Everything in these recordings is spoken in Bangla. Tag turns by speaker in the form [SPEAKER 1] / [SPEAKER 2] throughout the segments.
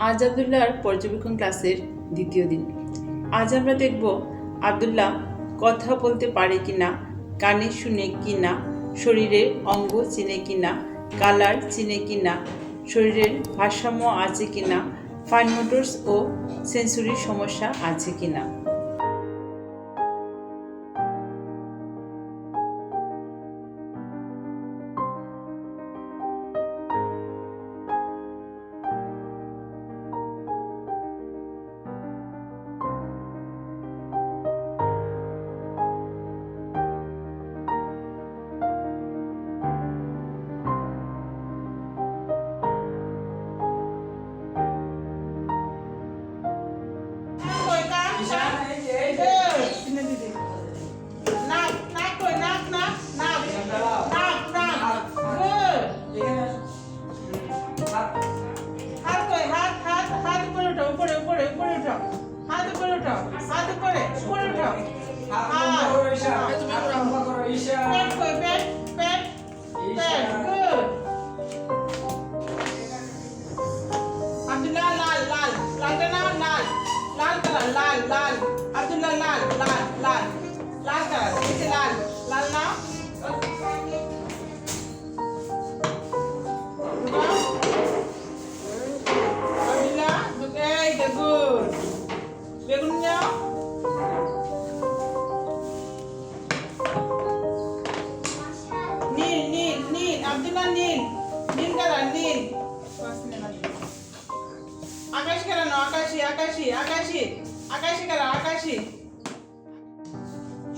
[SPEAKER 1] আজ আব্দুল্লাহর পর্যবেক্ষণ ক্লাসের দ্বিতীয় দিন। আজ আমরা দেখব আব্দুল্লাহ কথা বলতে পারে কিনা, কানে শুনে কিনা, শরীরের অঙ্গ চিনে কিনা, কালার চিনে কিনা, শরীরের ভারসাম্য আছে কিনা, ফাইন মোটরস ও সেন্সরির সমস্যা আছে কিনা।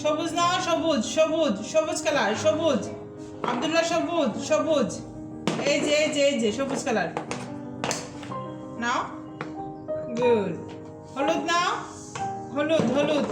[SPEAKER 1] সবুজ না, সবুজ সবুজ সবুজ কালার, সবুজ আব্দুল্লাহ, সবুজ সবুজ, এই যে এই যে এই যে সবুজ কালার নাও। গুড। হলুদ নাও, হলুদ হলুদ